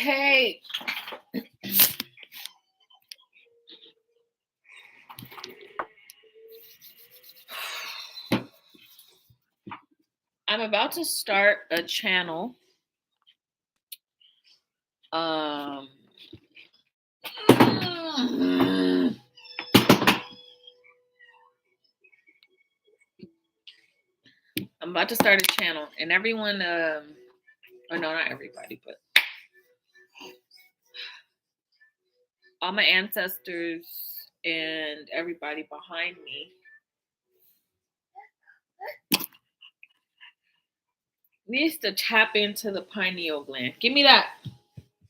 Okay. I'm about to start a channel. I'm about to start a channel, and everyone, or no, not everybody, but all my ancestors and everybody behind me needs to tap into the pineal gland. Give me that.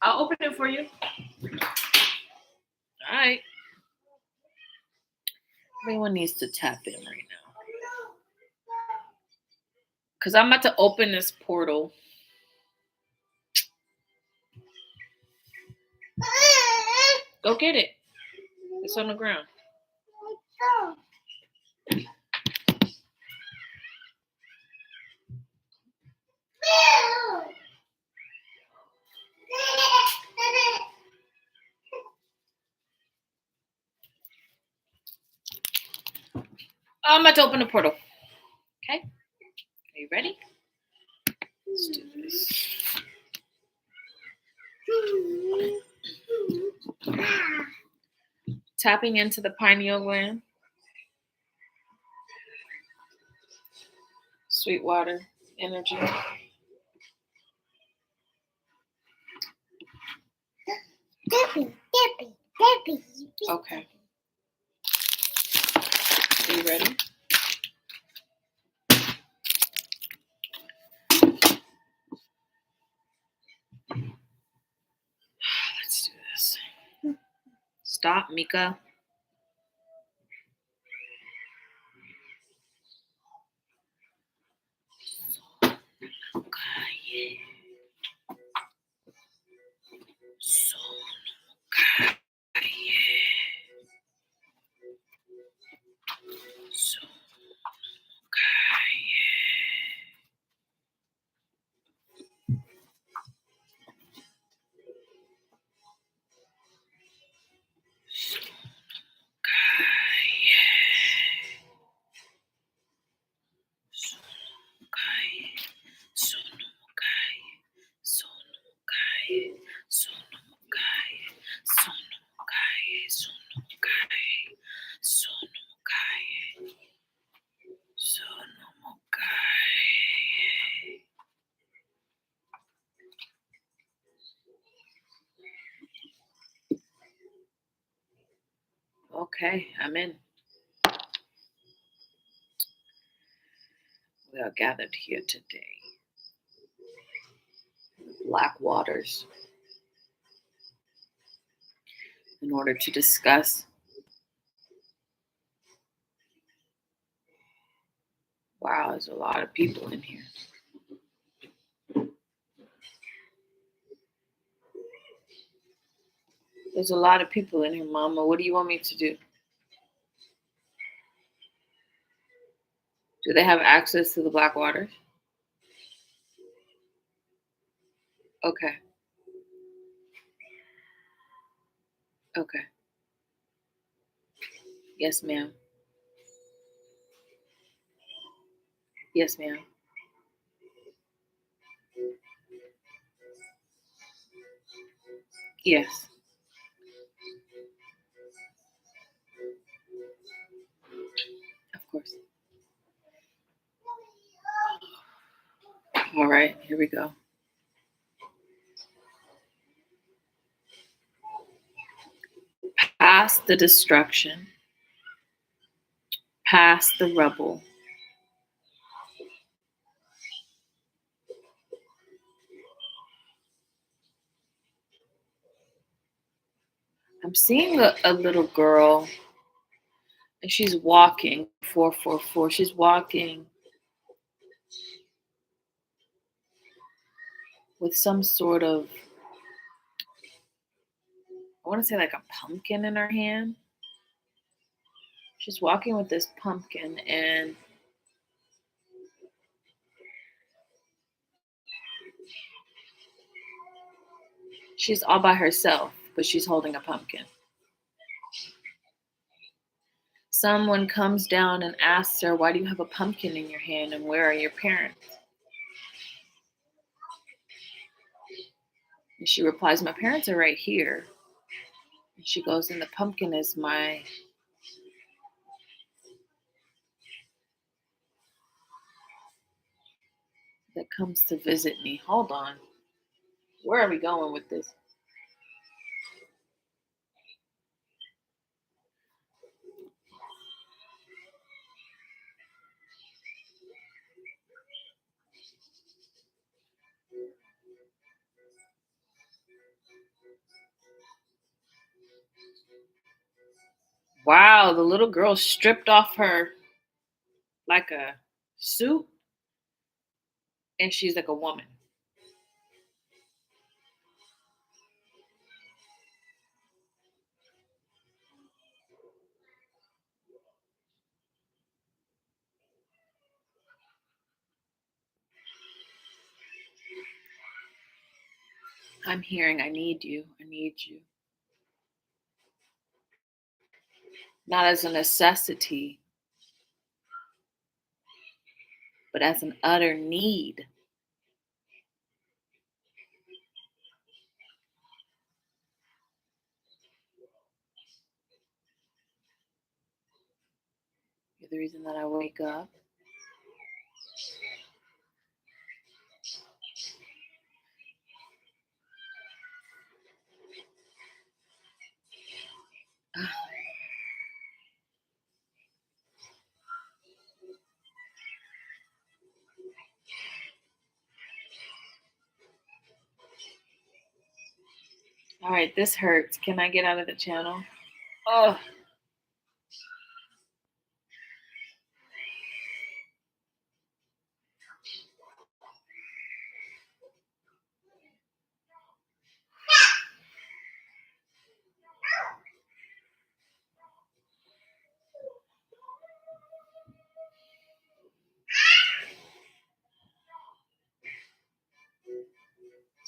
I'll open it for you. All right. Everyone needs to tap in right now. Because I'm about to open this portal. Go get it. It's on the ground. I'm about to open the portal. Okay? Are you ready? Let's do this. Tapping into the pineal gland. Sweetwater energy. Okay. Are you ready? Let's do this. Stop, Mika. Okay, I'm in. We are gathered here today. Black Waters. In order to discuss wow, there's a lot of people in here. There's a lot of people in here, Mama. What do you want me to do? Do they have access to the Black Waters? Okay. Okay. Yes, ma'am. Yes, ma'am. Yes. Of course. All right, here we go. Past the destruction, past the rubble, I'm seeing a little girl, and she's walking 444. She's walking with some sort of, I want to say like a pumpkin in her hand. She's walking with this pumpkin, and She's all by herself, but she's holding a pumpkin. Someone comes down and asks her, "Why do you have a pumpkin in your hand and where are your parents?" And she replies, "My parents are right here." And she goes, "And the pumpkin is that comes to visit me." Hold on. Where are we going with this? Wow, the little girl stripped off her like a suit and she's like a woman. I'm hearing, "I need you. I need you." Not as a necessity, but as an utter need. You're the reason that I wake up. All right, this hurts. Can I get out of the channel? Oh,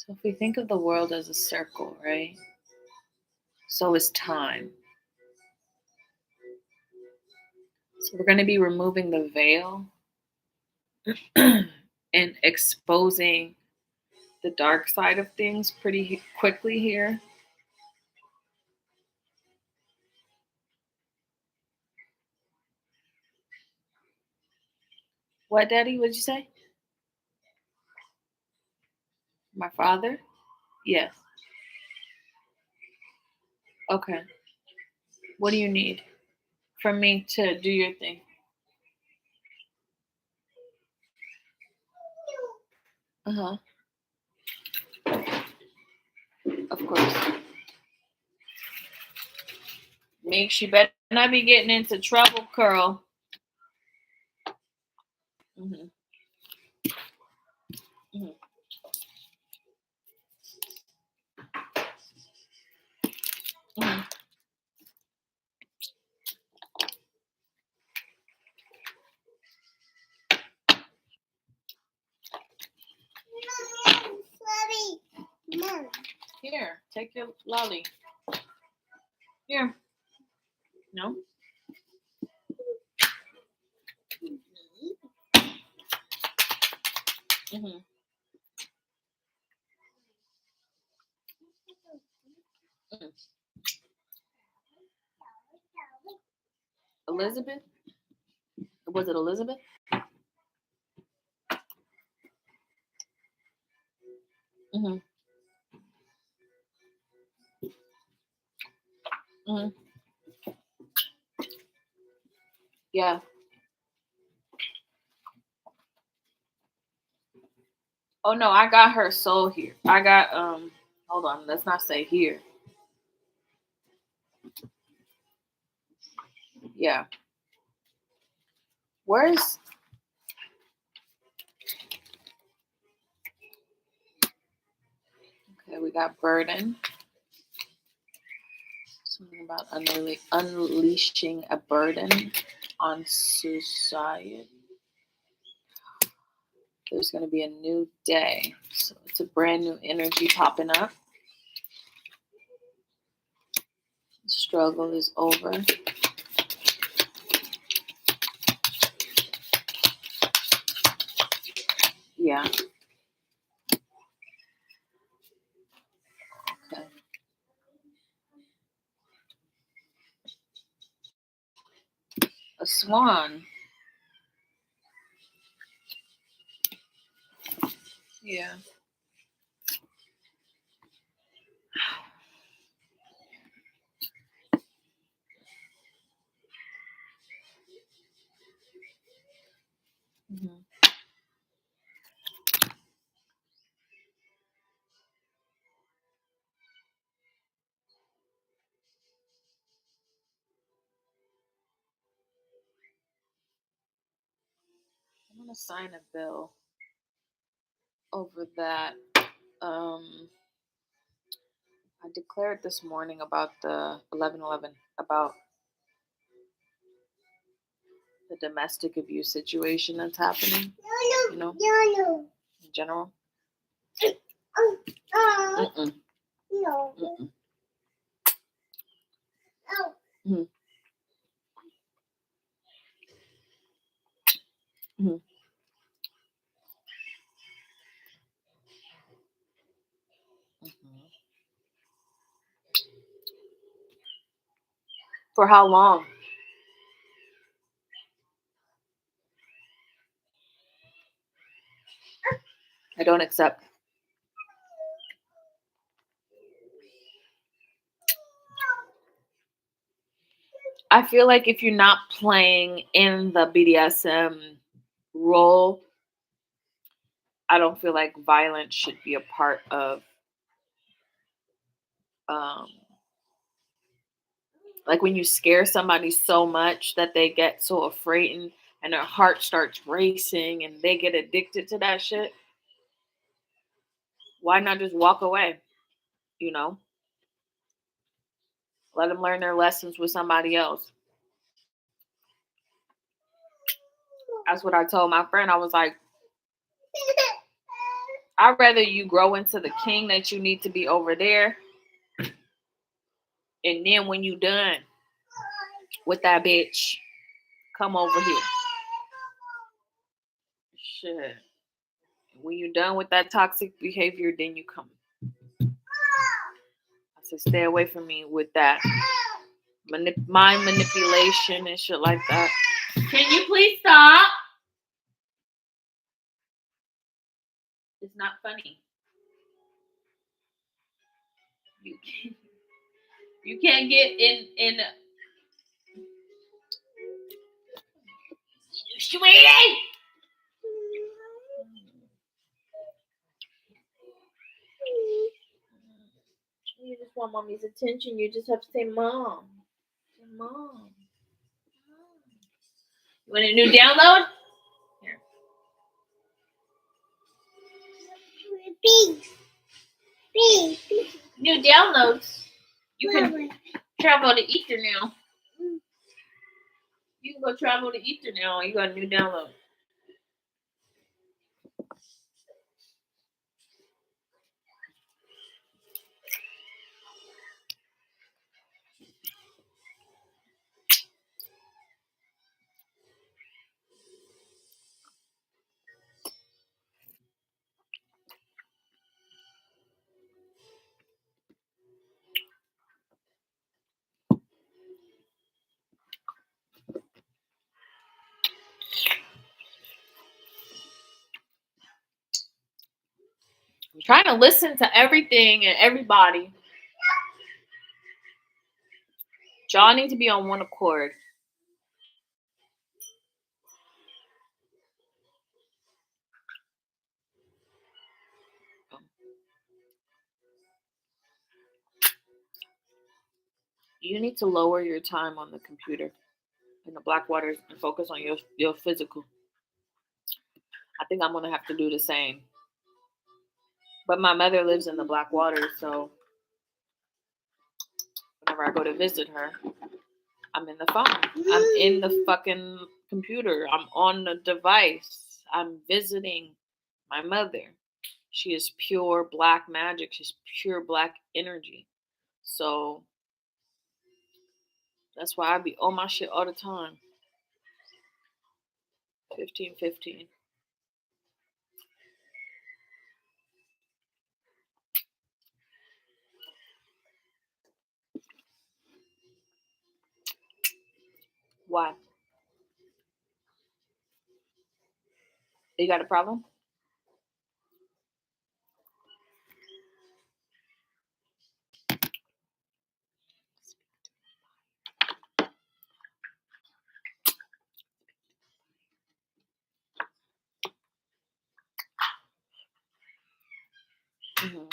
so if we think of the world as a circle, right? So is time. So we're going to be removing the veil and exposing the dark side of things pretty quickly here. What, Daddy? What did you say? My father? Yes. Okay. What do you need from me to do your thing? Uh huh. Of course. Make you better not be getting into trouble, Curl. Hmm. Hmm. Hmm. Here, take your lolly. Here. No. Hmm. Hmm. Elizabeth? Was it Elizabeth? Hmm. Hmm. Yeah. Oh no, I got her soul here. I got hold on, let's not say here. Yeah. Where's okay, we got burden. Something about unleashing a burden on society. There's going to be a new day. So it's a brand new energy popping up. The struggle is over. Yeah. Okay. A swan. Yeah. Mm-hmm. I'm gonna sign a bill over that. Um, I declared this morning about the 11/11, about the domestic abuse situation that's happening. You know, in general. Mm-mm. Mm-mm. Mm-hmm. Mm-hmm. Mm-hmm. For how long? I don't accept. I feel like if you're not playing in the BDSM role, I don't feel like violence should be a part of, um, like when you scare somebody so much that they get so afraid and their heart starts racing and they get addicted to that shit. Why not just walk away? You know, let them learn their lessons with somebody else. That's what I told my friend. I was like, I'd rather you grow into the king that you need to be over there. And then when you done with that bitch, come over here. Shit. When you're done with that toxic behavior, then you come. I said, stay away from me with that mind manipulation and shit like that. Can you please stop? It's not funny. You can't, you can't get in. Sweetie. You just want mommy's attention. You just have to say mom. Say mom. You want a new download? Here. New downloads. You can travel to Ether now. You can go travel to Ether now. You got a new download. I'm trying to listen to everything and everybody. Y'all need to be on one accord. You need to lower your time on the computer in the black waters and focus on your physical. I think I'm gonna have to do the same. But my mother lives in the black waters, so whenever I go to visit her, I'm in the phone. I'm in the fucking computer. I'm on the device. I'm visiting my mother. She is pure black magic. She's pure black energy. So That's why I be on my shit all the time. 15:15. Why? You got a problem? Hmm.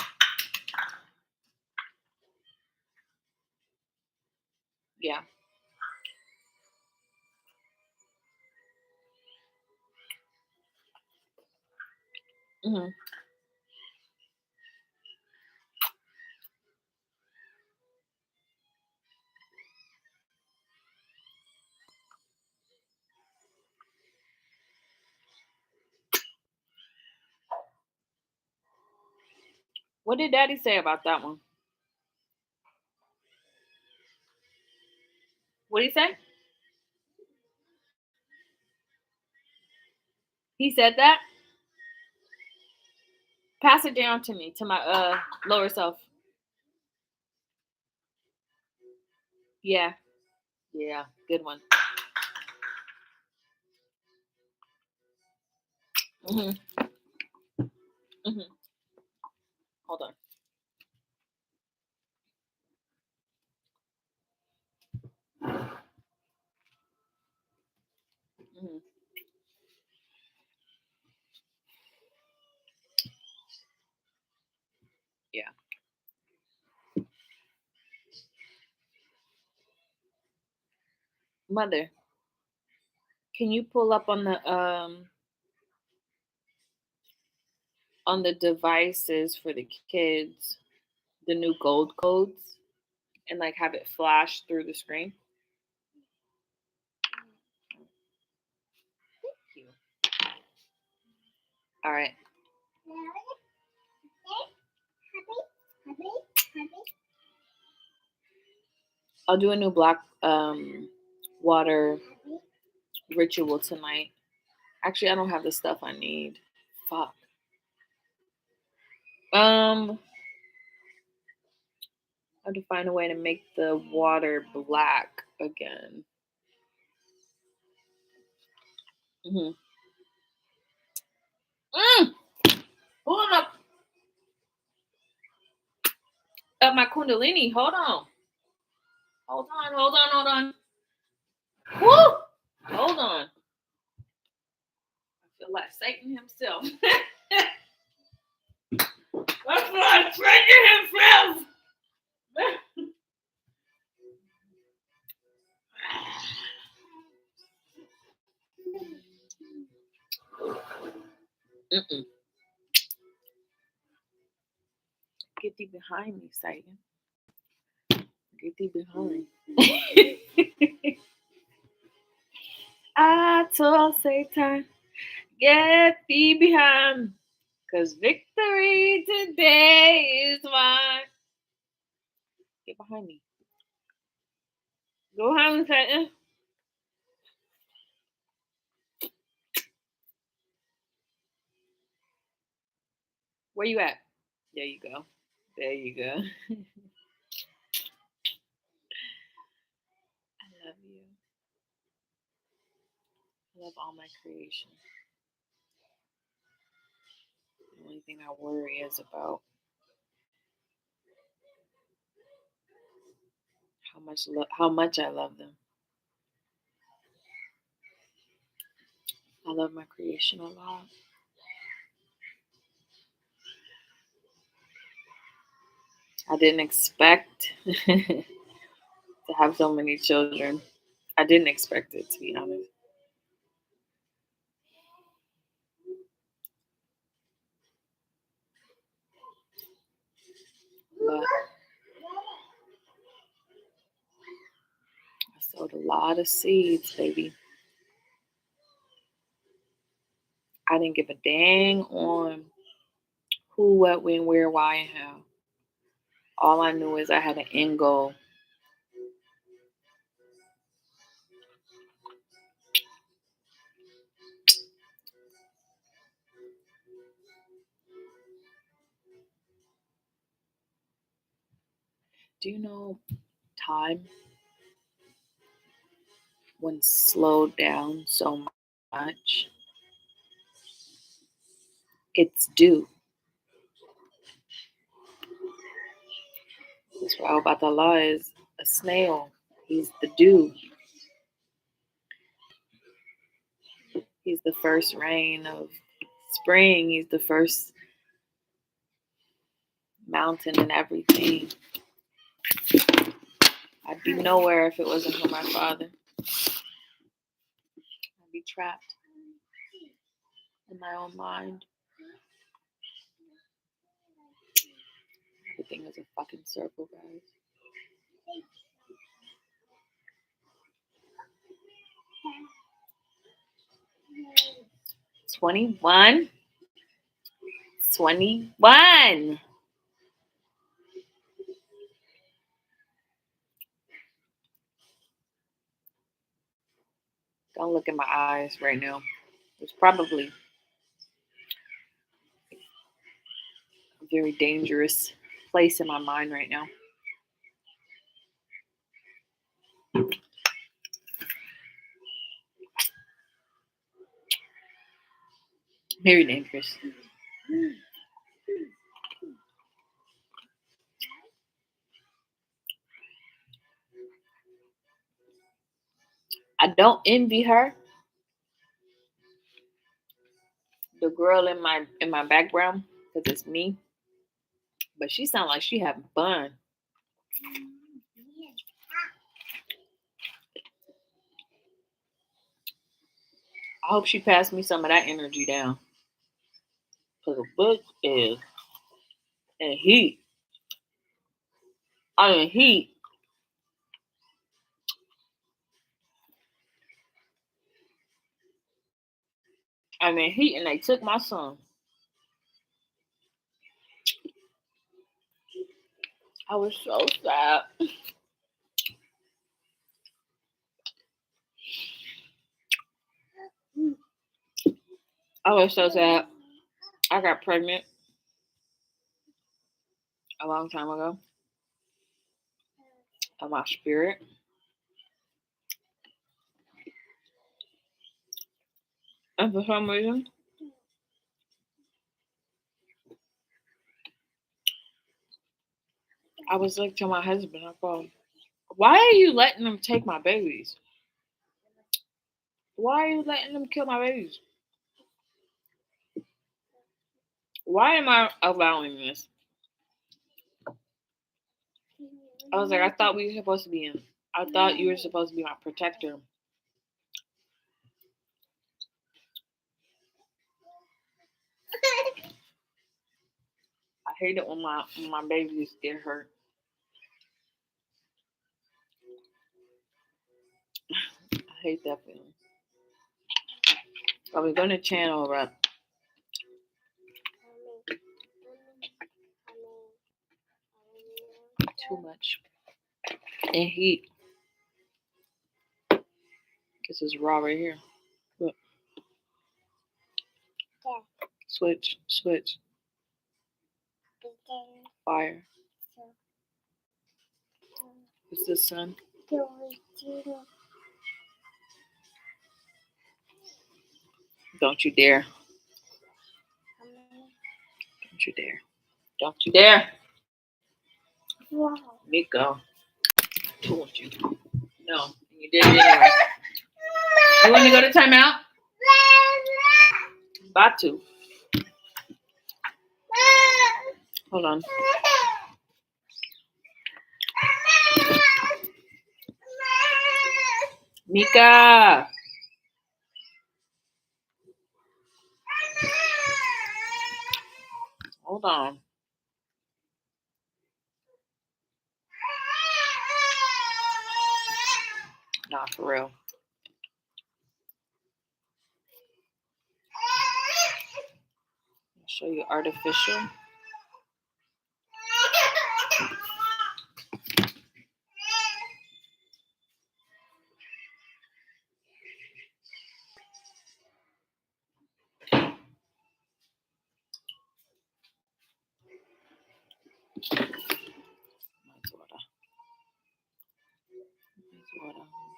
Yeah. Hmm. What did Daddy say about that one? What did he say? He said that. Pass it down to me, to my lower self. Yeah. Yeah. Good one. Hmm. Hmm. Hold on. Hmm. Yeah. Mother, can you pull up on the devices for the kids the new gold codes and like have it flash through the screen? Thank you. All right. I'll do a new black water ritual tonight. Actually, I don't have the stuff I need. Fuck. I have to find a way to make the water black again. Hmm. Hold up. My Kundalini. Hold on. Hold on. Hold on. Hold on. Woo! Hold on. I feel like Satan himself. That's like Satan himself. Mm-mm. Get thee behind me, Satan. Get thee behind. I told Satan, get thee behind. Because victory today is mine. Get behind me. Go behind me, Satan. Where you at? There you go. There you go. I love you. I love all my creation. The only thing I worry is about how much I love them. I love my creation a lot. I didn't expect to have so many children. I didn't expect it, to be honest. But I sowed a lot of seeds, baby. I didn't give a dang on who, what, when, where, why, and how. All I knew is I had an end goal. Do you know time when slowed down so much? It's due. That's why about Allah is a snail. He's the dew. He's the first rain of spring. He's the first mountain and everything. I'd be nowhere if it wasn't for my father. I'd be trapped in my own mind. Everything is a fucking circle, guys. 21. 21. Don't look in my eyes right now. It's probably a very dangerous place in my mind right now. Very dangerous. I don't envy her. The girl in my background, because it's me. But she sounds like she having fun. I hope she passed me some of that energy down. Because the book is in heat. I'm in heat. I'm in heat and they took my son. I was so sad. I was so sad. I got pregnant a long time ago. Of my spirit. And for some reason, I was like to my husband, I go, why are you letting them take my babies? Why are you letting them kill my babies? Why am I allowing this? I was like, I thought we were supposed to be in. I thought you were supposed to be my protector. I hate it when my babies get hurt. I hate that feeling. But we're gonna channel up too much and heat. This is raw right here. Look. Switch. Fire. What's this, son? Don't you dare. Don't you dare. Don't you dare. Wow. Miko. I told you. No, you did it anyway. You want to go to timeout? About to. Hold on. Mika. Hold on. Not for real. I'll show you artificial.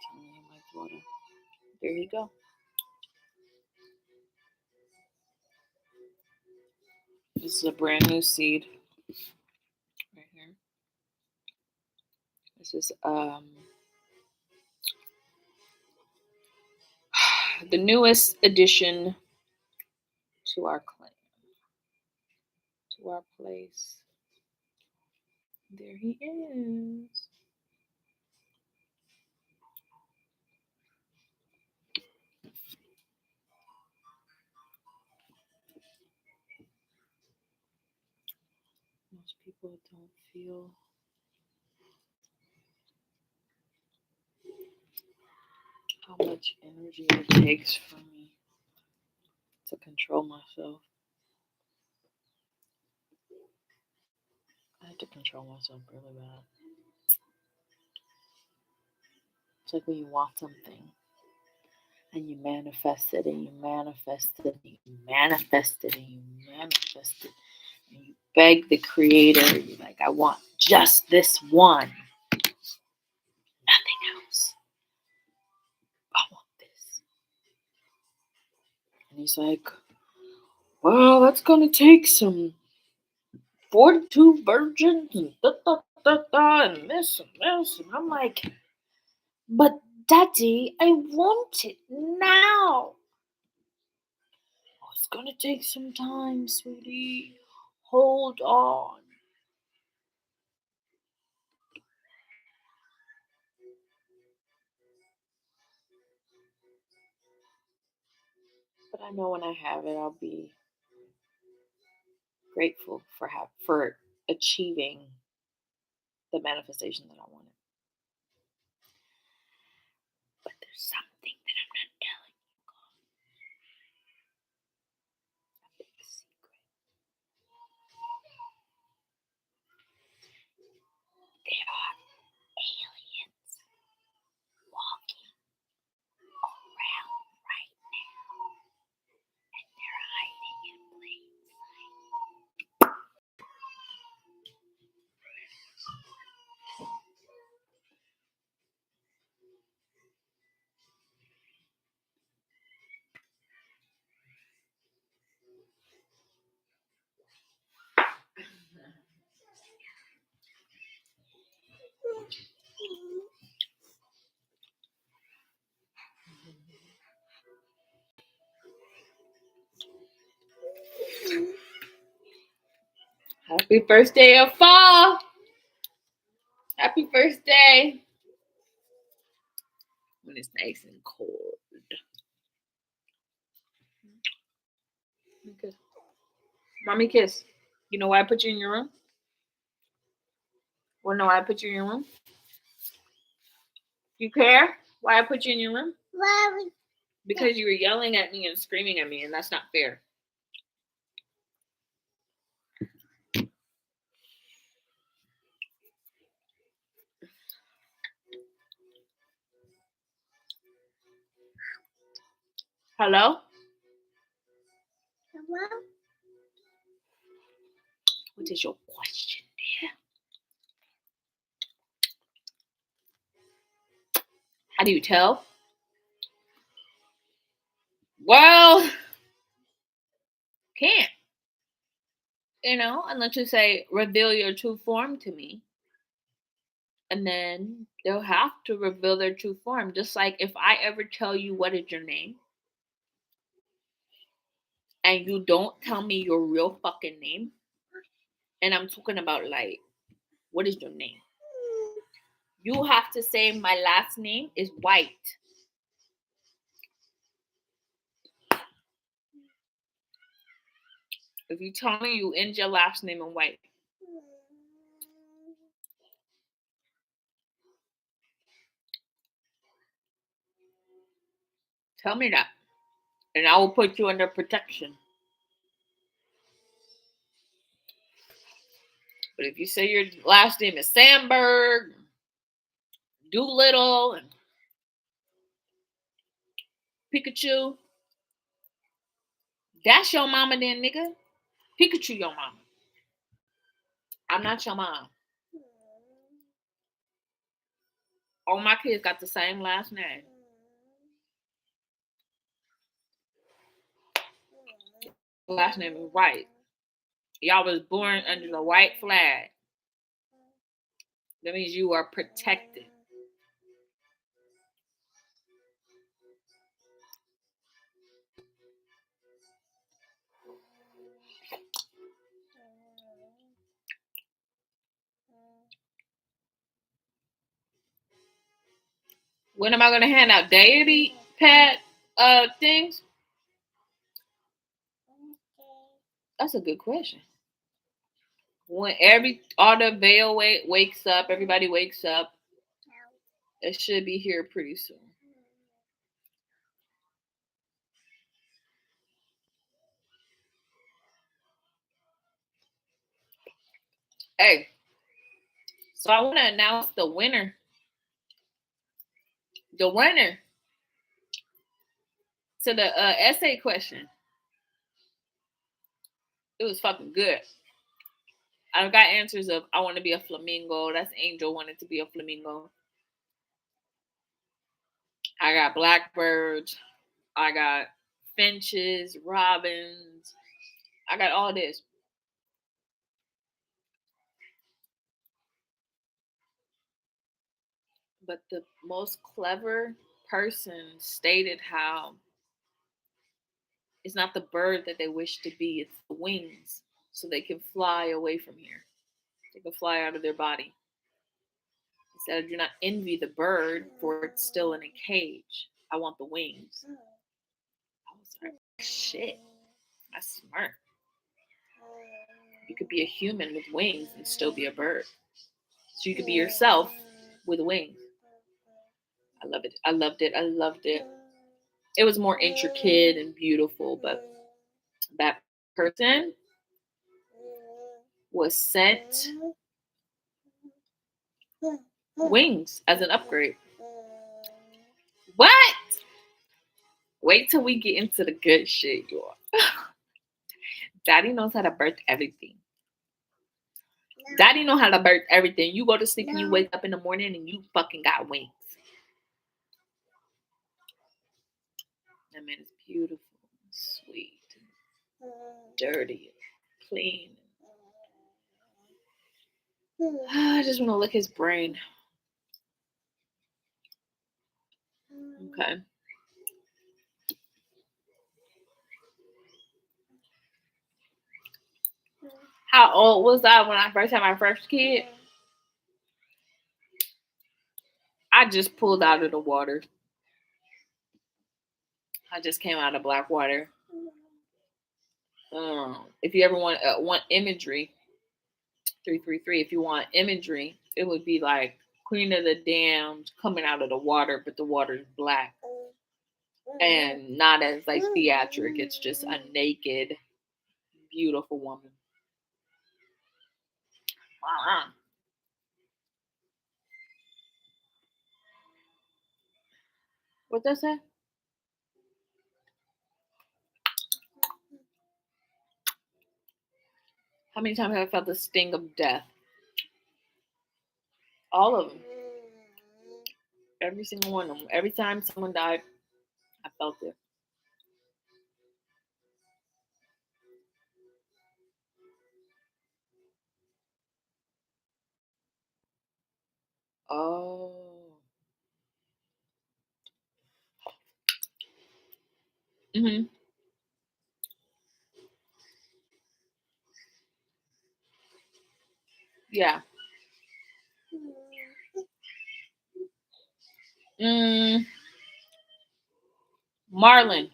Tell me he likes water. There you go. This is a brand new seed right here. This is the newest addition to our clan, to our place. There he is. Most people don't feel how much energy it takes for me to control myself. I have to control myself really bad. It's like when you want something and you manifest it and you manifest it and you manifest it and you manifest it and you beg the creator, you're like, I want just this one, nothing else. I want this. And he's like, well, that's gonna take some 42 virgins and and this and this. And I'm like, but Daddy, I want it now. Oh, it's gonna take some time, sweetie. Hold on. But I know when I have it, I'll be grateful for achieving the manifestation that I wanted. But there's something that I'm not telling you, God. A big secret. There are aliens walking around right now, and they're hiding in plain sight. Happy first day of fall. Happy first day. When it's nice and cold. Okay. Mommy kiss. You know why I put you in your room? Well, no, why I put you in your room? You care why I put you in your room? Why? Because you were yelling at me and screaming at me, and that's not fair. Hello? Hello? What is your question, dear? How do you tell? Well, can't. Unless you say, reveal your true form to me. And then they'll have to reveal their true form. Just like if I ever tell you what is your name, and you don't tell me your real fucking name, and I'm talking about like, what is your name? You have to say my last name is White. If you tell me you end your last name in White, tell me that, and I will put you under protection. But if you say your last name is Sandberg, Doolittle, and Pikachu, that's your mama then, nigga. Pikachu your mama. I'm not your mom. All my kids got the same last name. Last name is White. Y'all was born under the white flag. That means you are protected. When am I going to hand out deity pet things? That's a good question. When all the veil wakes up, everybody wakes up. It should be here pretty soon. Hey, so I want to announce the winner. The winner to the essay question. It was fucking good. I got answers of I want to be a flamingo. That's Angel wanted to be a flamingo. I got blackbirds. I got finches, robins. I got all this. But the most clever person stated how it's not the bird that they wish to be, it's the wings. So they can fly away from here. They can fly out of their body. He said, I do not envy the bird, for it's still in a cage. I want the wings. I was like, shit, that's smart. You could be a human with wings and still be a bird. So you could be yourself with wings. I love it. I loved it. I loved it. It was more intricate and beautiful, but that person was sent wings as an upgrade. What? Wait till we get into the good shit, y'all. Daddy knows how to birth everything. Daddy knows how to birth everything. You go to sleep and you wake up in the morning and you fucking got wings. That man is beautiful, sweet, dirty, clean. I just want to lick his brain. Okay. How old was I when I first had my first kid? I just pulled out of the water. I just came out of Blackwater. If you ever want imagery, 333. If you want imagery, it would be like Queen of the Damned coming out of the water, but the water is black and not as like theatric. It's just a naked, beautiful woman. Wow. What that say? How many times have I felt the sting of death? All of them. Every single one of them. Every time someone died, I felt it. Oh. Mhm. Yeah. Marlon.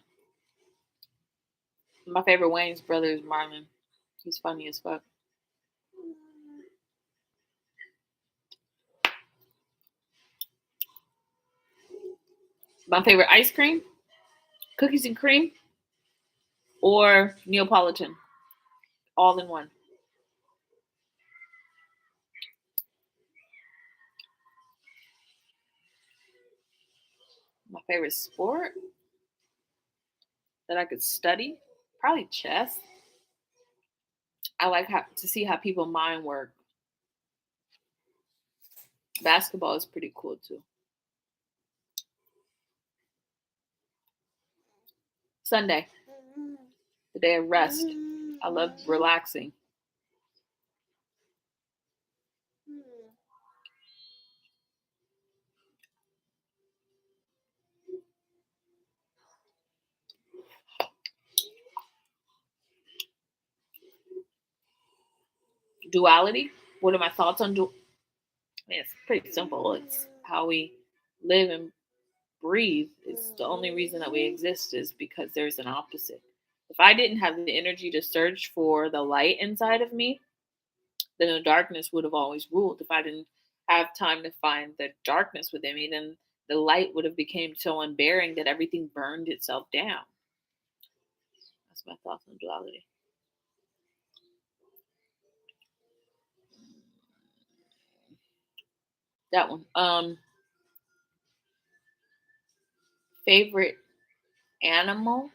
My favorite Wayne's brother is Marlon. He's funny as fuck. My favorite ice cream, cookies and cream, or Neapolitan, all in one. My favorite sport that I could study, probably chess. I like to see how people mind work. Basketball is pretty cool too. Sunday, the day of rest. I love relaxing. Duality. What are my thoughts on duality? It's pretty simple. It's how we live and breathe. Is the only reason that we exist is because there's an opposite. If I didn't have the energy to search for the light inside of me, then the darkness would have always ruled. If I didn't have time to find the darkness within me, then the light would have become so unbearing that everything burned itself down. That's my thoughts on duality. That one. Favorite animal?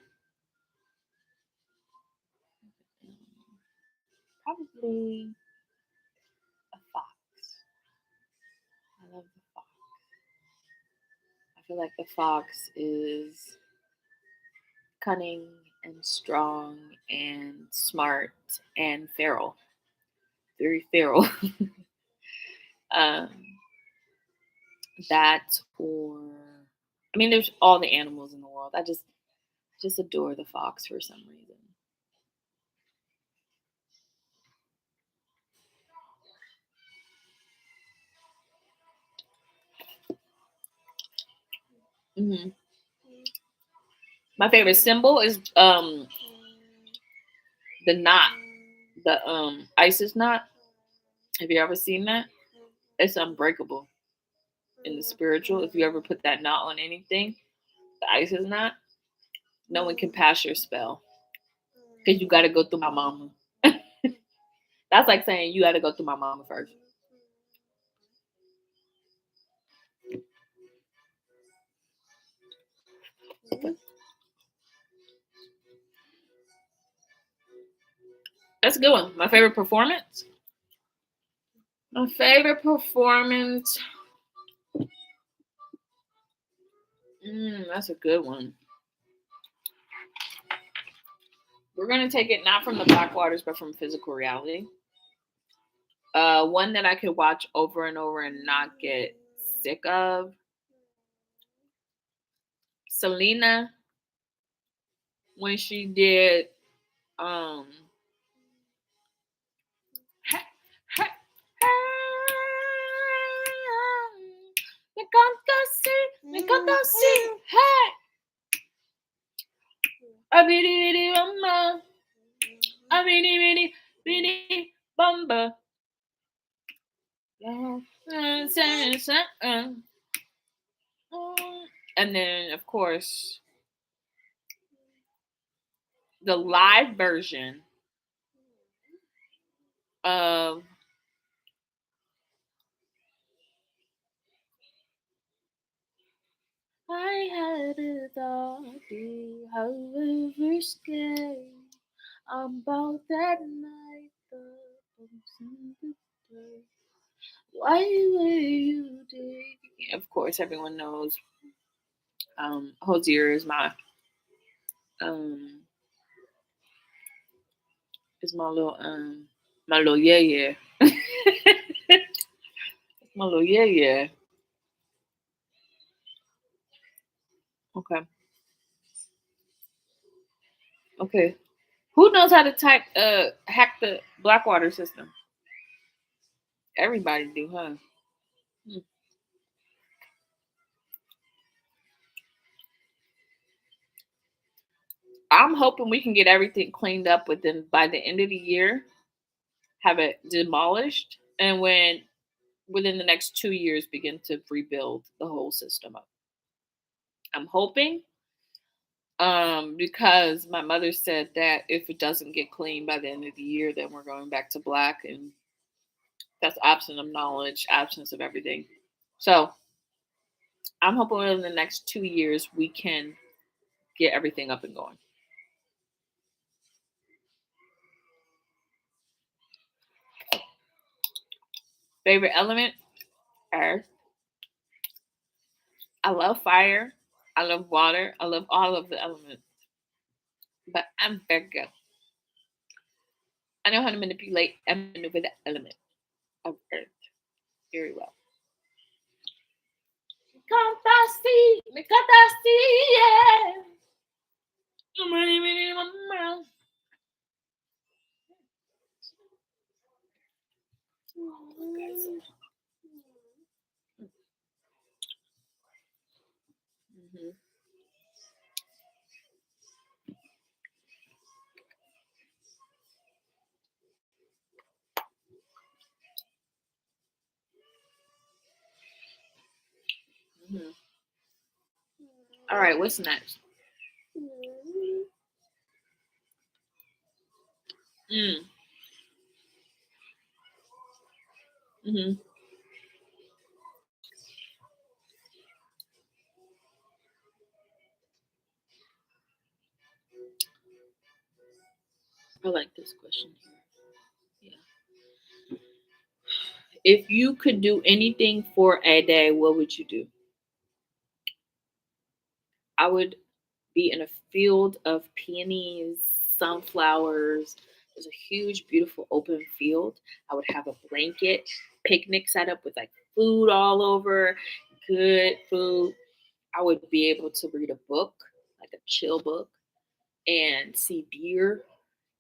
Probably a fox. I love the fox. I feel like the fox is cunning and strong and smart and feral. Very feral. um, that or I mean, there's all the animals in the world. I just adore the fox for some reason. Hmm. My favorite symbol is the knot, the Isis knot. Have you ever seen that? It's unbreakable in the spiritual. If you ever put that knot on anything, the Isis knot, no one can pass your spell because you got to go through my mama. That's like saying you got to go through my mama first. That's a good one. My favorite performance. My favorite performance. That's a good one. We're gonna take it not from the Blackwaters, but from physical reality. One that I could watch over and over and not get sick of. Selena, when she did um me canta así, hey, a bitty bitty bamba, a bitty bitty bitty bamba. And then, of course, the live version of I had a thought, however scary about that night. The bumps in the dirt. Why were you digging? Of course, everyone knows. Hosier um is my little yeah yeah. My little yeah yeah. Okay. Okay. Who knows how to hack the Blackwater system? Everybody do, huh? Hmm. I'm hoping we can get everything cleaned up within by the end of the year, have it demolished, and when within the next 2 years begin to rebuild the whole system up. I'm hoping, because my mother said that if it doesn't get clean by the end of the year, then we're going back to black, and that's absence of knowledge, absence of everything. So I'm hoping in the next 2 years we can get everything up and going. Favorite element? Earth. I love fire. I love water. I love all of the elements. but I'm Virgo. I know how to manipulate and maneuver the element of Earth very well. Me canta así, yeah. Mhm. Mhm. All right, what's next? Mm. Mhm. I like this question here. Yeah. If you could do anything for a day, what would you do? I would be in a field of peonies, sunflowers. There's a huge, beautiful open field. I would have a blanket, picnic set up with like food all over, good food. I would be able to read a book, like a chill book, and see deer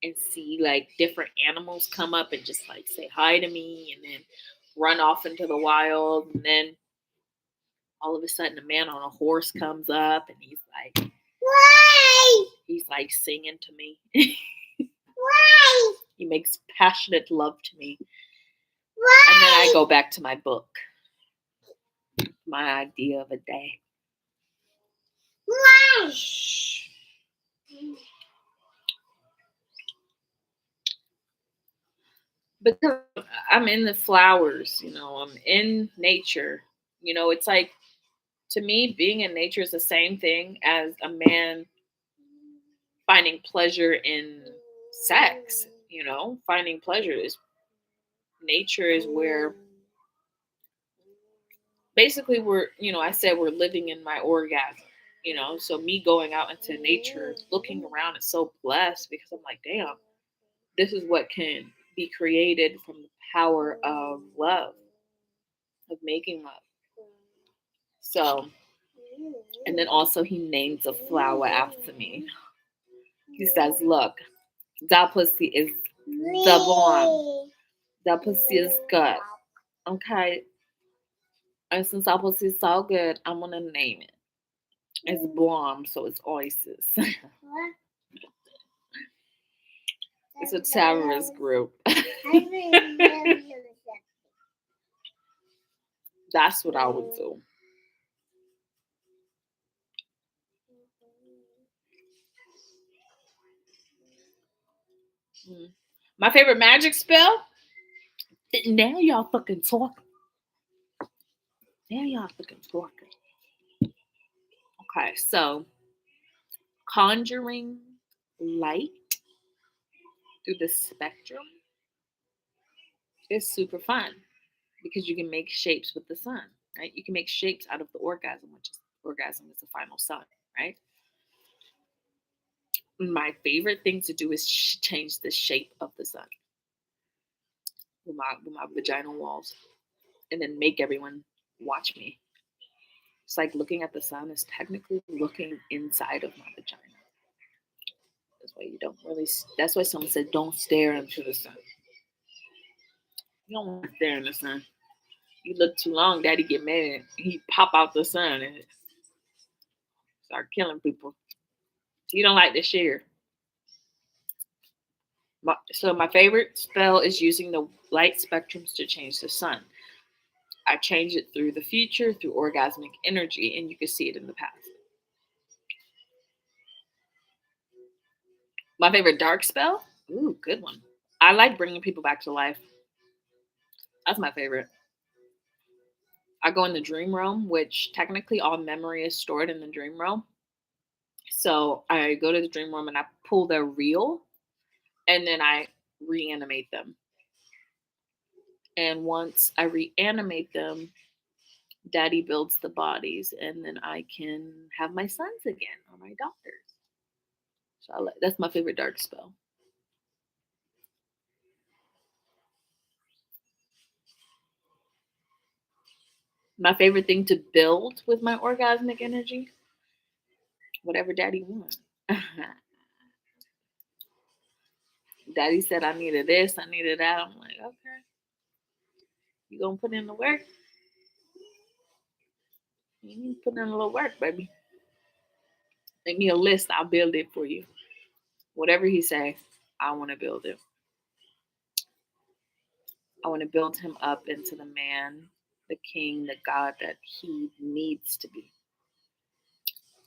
and see like different animals come up and just like say hi to me and then run off into the wild. And then all of a sudden, a man on a horse comes up and he's like singing to me. He makes passionate love to me. And then I go back to my book, my idea of a day. Shh. Because I'm in the flowers, I'm in nature. It's like to me, being in nature is the same thing as a man finding pleasure in sex. Finding pleasure is nature is where basically I said we're living in my orgasm. So me going out into nature, looking around is so blessed because I'm like, damn, this is what can be created from the power of love, of making love. So, and then also he names a flower after me. He says, look, that pussy is the bomb. That pussy is good. Okay. And since that pussy is so good, I'm going to name it. It's bomb, so it's Oasis. It's a terrorist group. That's what I would do. Mm. My favorite magic spell? Now y'all fucking talking. Now y'all fucking talking. Okay, so conjuring light through the spectrum is super fun because you can make shapes with the sun, right? You can make shapes out of the orgasm, which is orgasm is the final sun, right? My favorite thing to do is change the shape of the sun with my vaginal walls, and then make everyone watch me. It's like looking at the sun is technically looking inside of my vagina. That's why you don't really. That's why someone said don't stare into the sun. You don't want to stare in the sun. You look too long, Daddy get mad. He pop out the sun and start killing people. You don't like to share. So my favorite spell is using the light spectrums to change the sun. I change it through the future, through orgasmic energy, and you can see it in the past. My favorite dark spell? Ooh, good one. I like bringing people back to life. That's my favorite. I go in the dream realm, which technically all memory is stored in the dream realm. So I go to the dream realm and I pull their reel and then I reanimate them. And once I reanimate them, Daddy builds the bodies and then I can have my sons again or my daughters. So that's my favorite dark spell. My favorite thing to build with my orgasmic energy, whatever daddy wants. Daddy said I needed this, I needed that. I'm like, okay, you gonna put in the work? You need to put in a little work, baby. Make me a list, I'll build it for you. Whatever he say, I want to build it. I want to build him up into the man, the king, the God that he needs to be.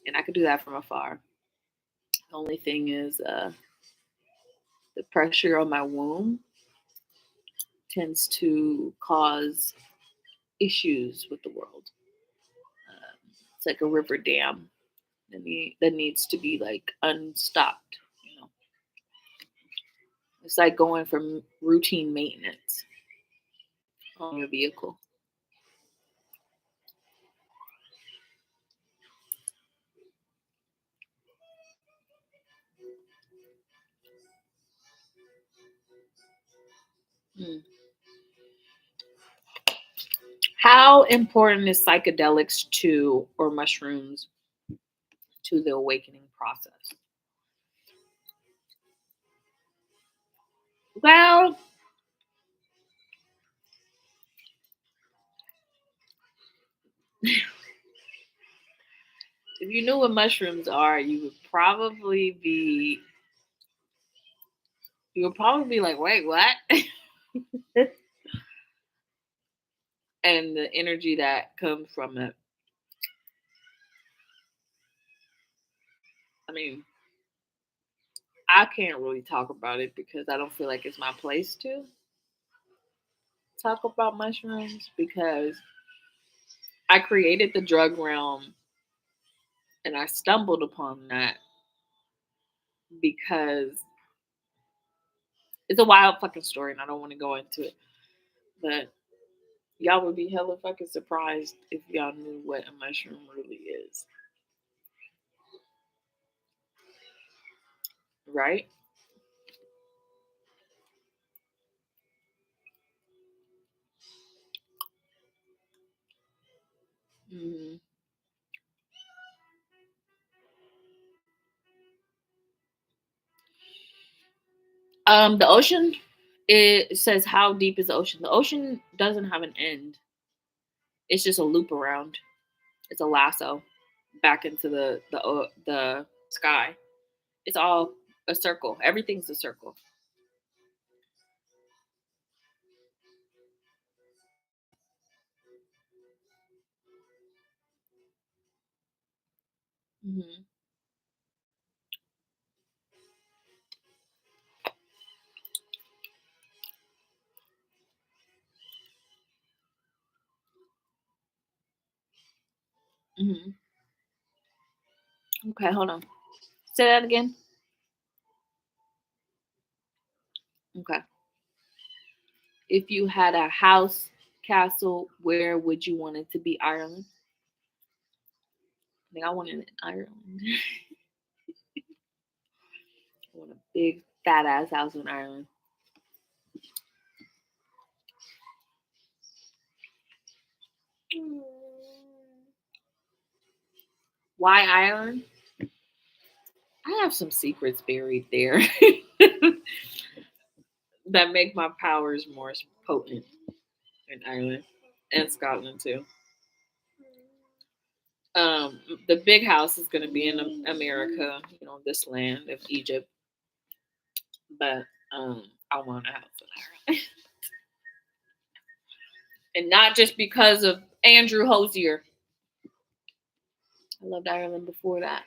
And I could do that from afar. The only thing is the pressure on my womb tends to cause issues with the world. It's like a river dam that needs to be like unstopped. You know, it's like going from routine maintenance on your vehicle. Mm. How important is psychedelics to or mushrooms to the awakening process? Well, if you knew what mushrooms are, you would probably be like, wait, what? And the energy that comes from it. I mean, I can't really talk about it because I don't feel like it's my place to talk about mushrooms because I created the drug realm and I stumbled upon that because it's a wild fucking story and I don't want to go into it. But y'all would be hella fucking surprised if y'all knew what a mushroom really is. Right? hmm the ocean, it says how deep is the ocean? The ocean doesn't have an end. It's just a loop around. It's a lasso back into the sky. It's all a circle. Everything's a circle. hmm hmm Okay, hold on. Say that again. Okay. If you had a house, castle, where would you want it to be? Ireland. I think I want it in Ireland. I want a big fat ass house in Ireland. Why Ireland? I have some secrets buried there that make my powers more potent in Ireland and Scotland too. The big house is going to be in America, this land of Egypt, but I want a house in Ireland, and not just because of Andrew Hosier. I loved Ireland before that.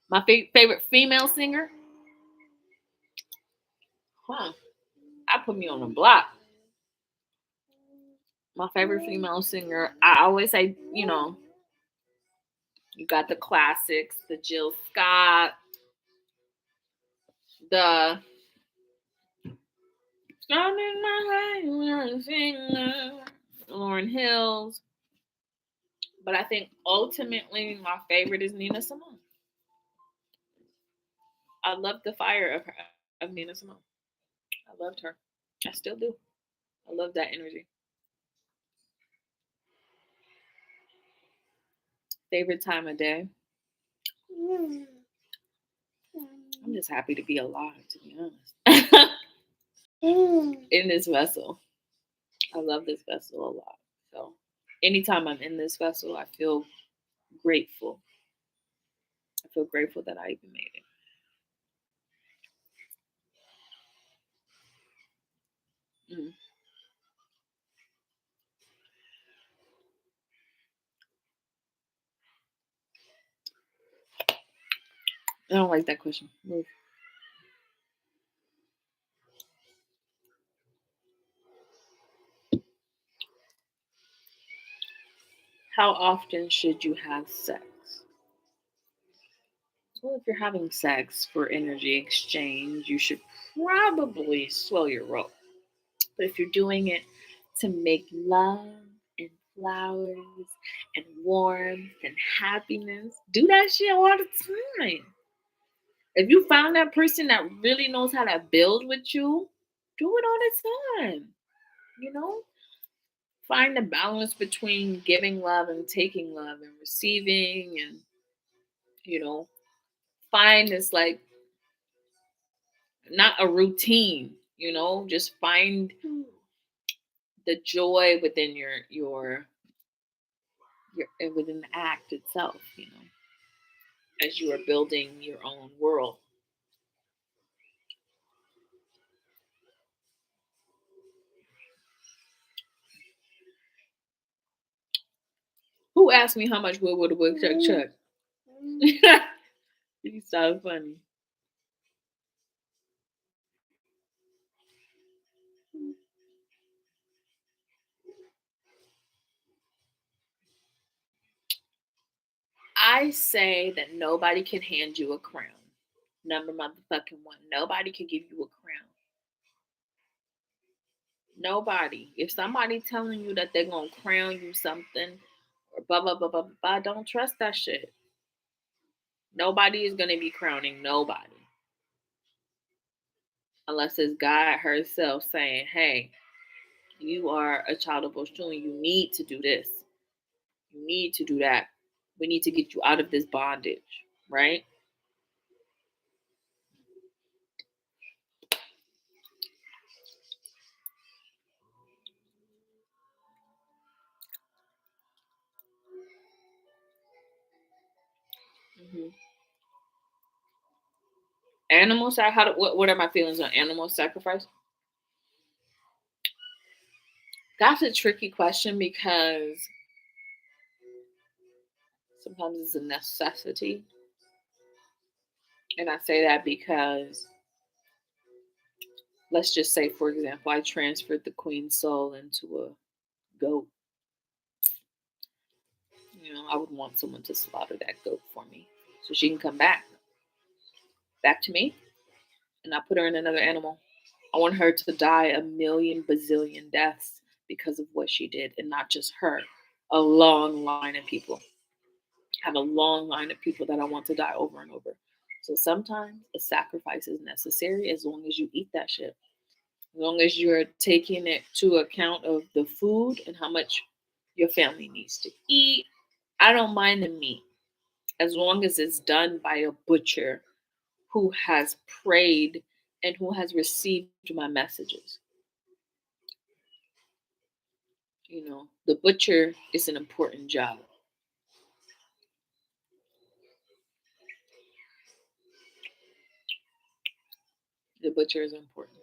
My favorite female singer, huh? I put me on the block. My favorite female singer, I always say, you got the classics, the Jill Scott, the Lauren Hills. But I think ultimately my favorite is Nina Simone. I love the fire of her, of Nina Simone. I loved her. I still do. I love that energy. Favorite time of day? I'm just happy to be alive, to be honest. In this vessel. I love this vessel a lot. So anytime I'm in this vessel, I feel grateful. I feel grateful that I even made it. Mm. I don't like that question. Move. How often should you have sex? Well, if you're having sex for energy exchange, you should probably swell your rope. But if you're doing it to make love and flowers and warmth and happiness, do that shit all the time. If you found that person that really knows how to build with you, do it all the time. You know, find the balance between giving love and taking love and receiving, and you know, find this like not a routine. Just find the joy within your within the act itself. As you are building your own world. Who asked me how much would a woodchuck chuck? You so funny. I say that nobody can hand you a crown. Number motherfucking one. Nobody can give you a crown. Nobody. If somebody telling you that they're gonna crown you something or blah blah blah blah blah, don't trust that shit. Nobody is gonna be crowning nobody unless it's God herself saying, "Hey, you are a child of Oshun. You need to do this. You need to do that. We need to get you out of this bondage." Right? Hmm. Animal sacrifice. What are my feelings on animal sacrifice? That's a tricky question because sometimes it's a necessity. And I say that because, let's just say, for example, I transferred the queen's soul into a goat. I would want someone to slaughter that goat for me so she can come back to me, and I put her in another animal. I want her to die a million bazillion deaths because of what she did, and not just her. A long line of people. I have a long line of people that I want to die over and over. So sometimes a sacrifice is necessary as long as you eat that shit. As long as you're taking it to account of the food and how much your family needs to eat. I don't mind the meat as long as it's done by a butcher who has prayed and who has received my messages. The butcher is an important job. The butcher is important.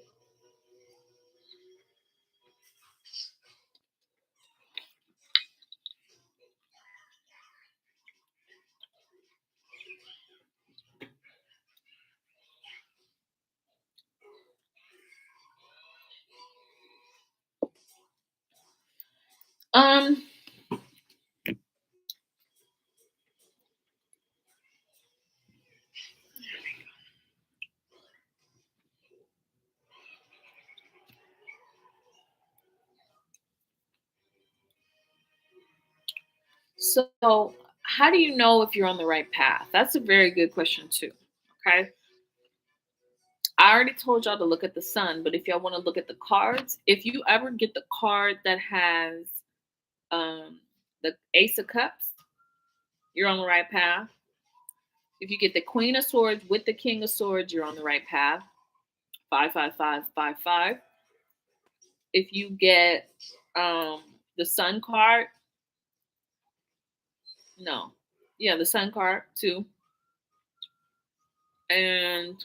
Um, So, how do you know if you're on the right path? That's a very good question, too. Okay. I already told y'all to look at the sun, but if y'all want to look at the cards, if you ever get the card that has the Ace of Cups, you're on the right path. If you get the Queen of Swords with the King of Swords, you're on the right path. 55555. If you get the Sun card, no, yeah, the Sun card too, and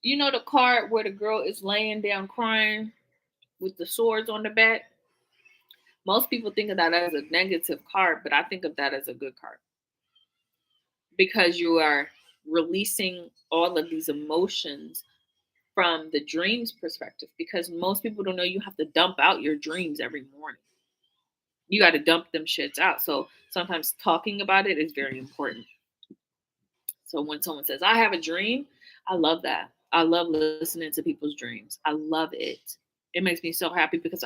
you know the card where the girl is laying down crying with the swords on the back. Most people think of that as a negative card, but I think of that as a good card because you are releasing all of these emotions from the dreams perspective. Because most people don't know you have to dump out your dreams every morning. You got to dump them shits out. So sometimes talking about it is very important. So when someone says, I have a dream, I love that. I love listening to people's dreams. I love it. It makes me so happy because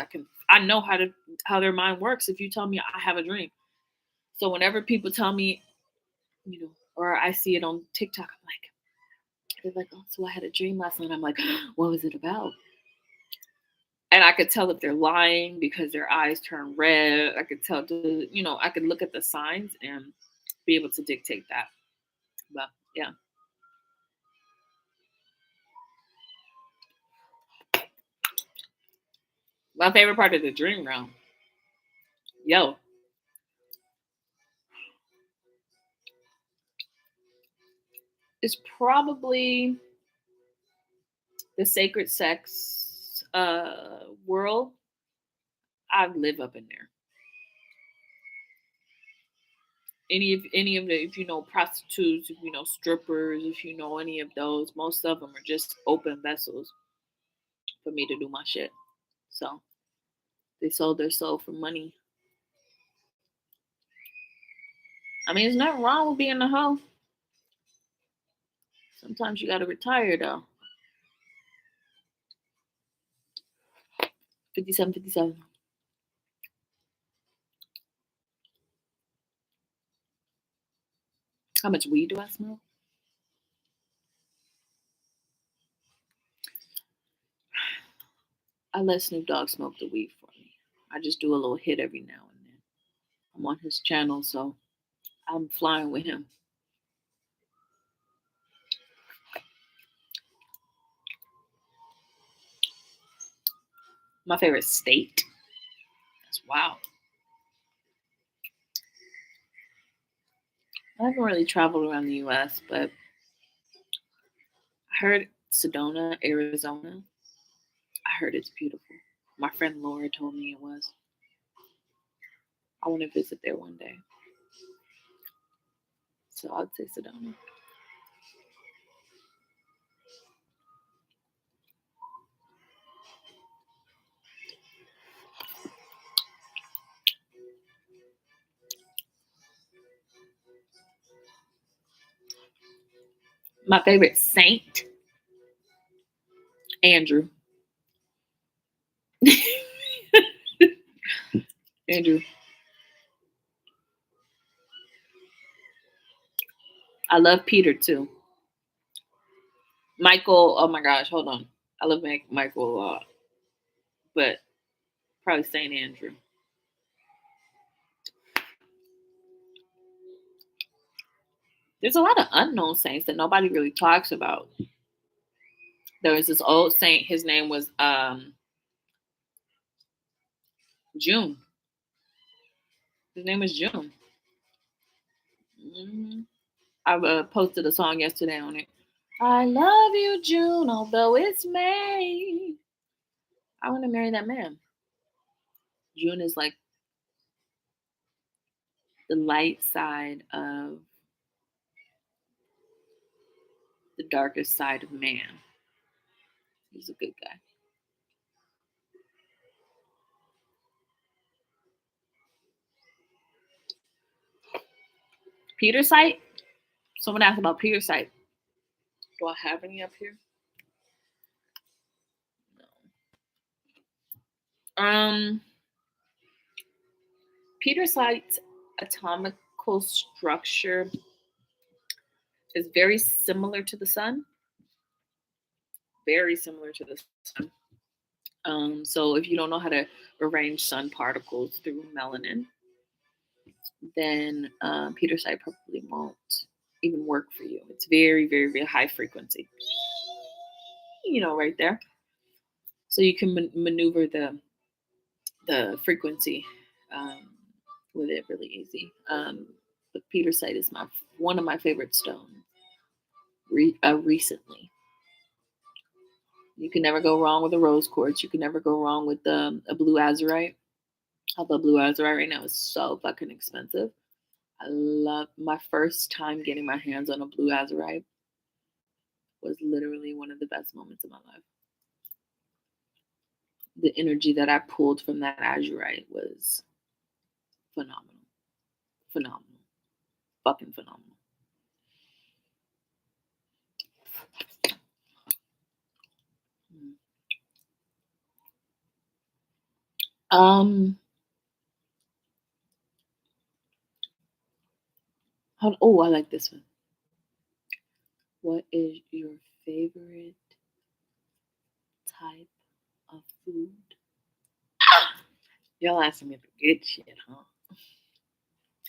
I know how their mind works if you tell me I have a dream. So whenever people tell me, or I see it on TikTok, they're like, oh, so I had a dream last night. I'm like, what was it about? And I could tell if they're lying because their eyes turn red. I could tell, I could look at the signs and be able to dictate that. But yeah. My favorite part of the dream realm. Yo. It's probably the sacred sex world. I live up in there. Any of the, if you know prostitutes, if you know strippers, if you know any of those, most of them are just open vessels for me to do my shit. So they sold their soul for money. I mean, there's nothing wrong with being a hoe. Sometimes you gotta retire though. 57, 57. How much weed do I smoke? I let Snoop Dogg smoke the weed for me. I just do a little hit every now and then. I'm on his channel, so I'm flying with him. My favorite state. That's wow. I haven't really traveled around the U.S., but I heard Sedona, Arizona. I heard it's beautiful. My friend Laura told me it was. I want to visit there one day. So I'd say Sedona. My favorite saint, Andrew. Andrew. I love Peter too. Michael, oh my gosh, hold on. I love Michael a lot, but probably St. Andrew. There's a lot of unknown saints that nobody really talks about. There was this old saint, his name was June. His name was June. Mm-hmm. I posted a song yesterday on it. I love you, June, although it's May. I want to marry that man. June is like the light side of the darkest side of man. He's a good guy. Peter site? Someone asked about Peter site. Do I have any up here? No. Peter site's atomical structure is very similar to the sun. Very similar to the sun. So if you don't know how to arrange sun particles through melanin, then Petersite probably won't even work for you. It's very, very, very high frequency. Right there. So you can maneuver the frequency with it really easy. But Petersite is one of my favorite stones. Recently, you can never go wrong with a rose quartz. You can never go wrong with a blue azurite. Although blue azurite right now is so fucking expensive. I love my first time getting my hands on a blue azurite was literally one of the best moments of my life. The energy that I pulled from that azurite was phenomenal. Phenomenal. Fucking phenomenal. Oh, I like this one. What is your favorite type of food? Y'all asking me the good shit, huh?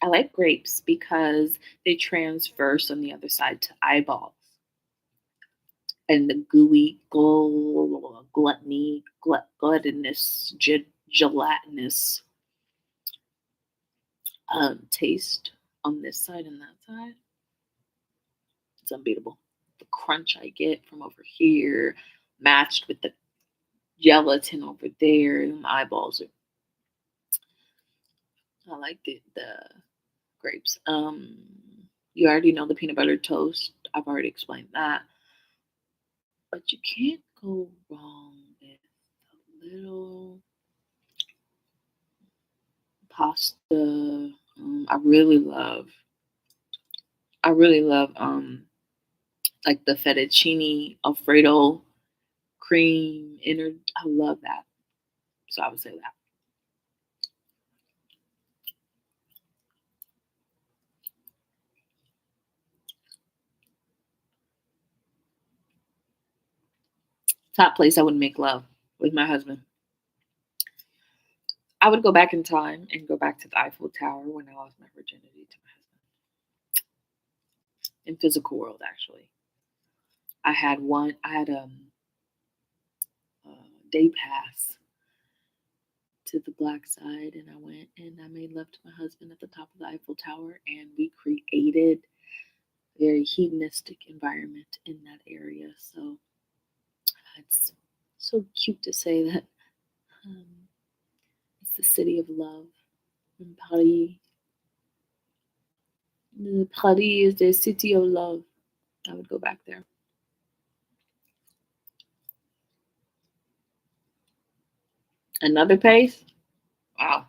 I like grapes because they transverse on the other side to eyeballs. And the gooey, gluttonous, gelatinous taste on this side and that side. It's unbeatable. The crunch I get from over here, matched with the gelatin over there, and my eyeballs are. I like the grapes. You already know the peanut butter toast. I've already explained that. But you can't go wrong with a little pasta. I really love like the fettuccine Alfredo cream. I love that. So I would say that. Top place I would make love with my husband. I would go back in time and go back to the Eiffel Tower when I lost my virginity to my husband. In physical world, actually. I had a day pass to the black side, and I went and I made love to my husband at the top of the Eiffel Tower, and we created a very hedonistic environment in that area. So it's so cute to say that it's the city of love in Paris. Paris is the city of love. I would go back there. Another place? Wow.